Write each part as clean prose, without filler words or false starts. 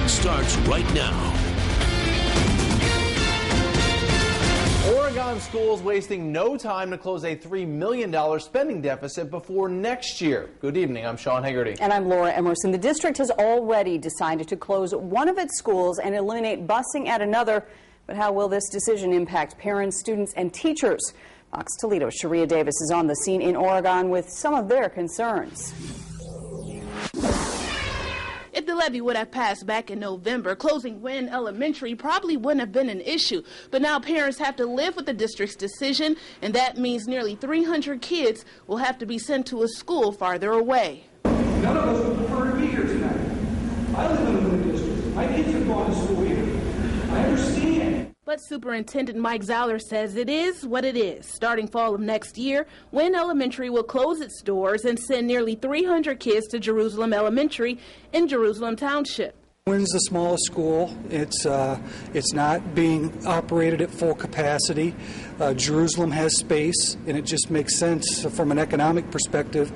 starts right now. Oregon schools wasting no time to close a $3 million spending deficit before next year. Good evening, I'm Sean Hegarty. And I'm Laura Emerson. The district has already decided to close one of its schools and eliminate busing at another. But how will this decision impact parents, students, and teachers? Fox Toledo's Sharia Davis is on the scene in Oregon with some of their concerns. If the levy would have passed back in November, closing Wynn Elementary probably wouldn't have been an issue. But now parents have to live with the district's decision, and that means nearly 300 kids will have to be sent to a school farther away. None of us would prefer to be here tonight. I live in the Wynn district. My kids have gone to school here. I understand. But Superintendent Mike Zoller says it is what it is. Starting fall of next year, Wynn Elementary will close its doors and send nearly 300 kids to Jerusalem Elementary in Jerusalem Township. Wynn's the smallest school. It's not being operated at full capacity. Jerusalem has space, and it just makes sense from an economic perspective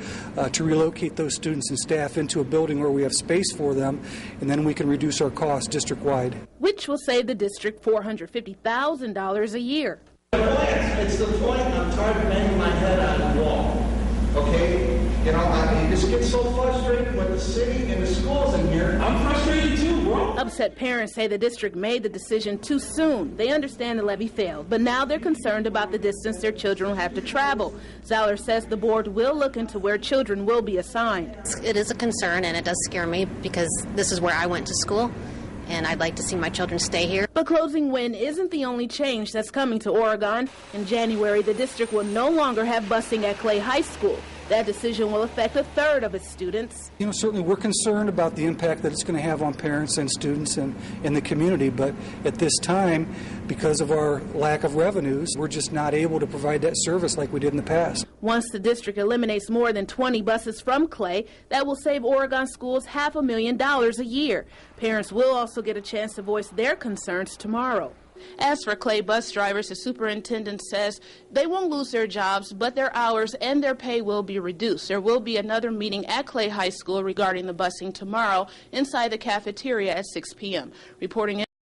to relocate those students and staff into a building where we have space for them, and then we can reduce our costs district-wide. Which will save the district $450,000 a year. It's the point I'm tired of banging my head on the wall. Okay? You know, I just get so frustrated with the city and the schools in here. I'm frustrated too, bro. Upset parents say the district made the decision too soon. They understand the levy failed, but now they're concerned about the distance their children will have to travel. Zoller says the board will look into where children will be assigned. It is a concern, and it does scare me because this is where I went to school, and I'd like to see my children stay here. But closing Wynn isn't the only change that's coming to Oregon. In January, the district will no longer have busing at Clay High School. That decision will affect a third of its students. You know, certainly we're concerned about the impact that it's going to have on parents and students and the community, but at this time, because of our lack of revenues, we're just not able to provide that service like we did in the past. Once the district eliminates more than 20 buses from Clay, that will save Oregon schools $500,000 a year. Parents will also get a chance to voice their concerns tomorrow. As for Clay bus drivers, the superintendent says they won't lose their jobs, but their hours and their pay will be reduced. There will be another meeting at Clay High School regarding the busing tomorrow inside the cafeteria at 6 p.m. Reporting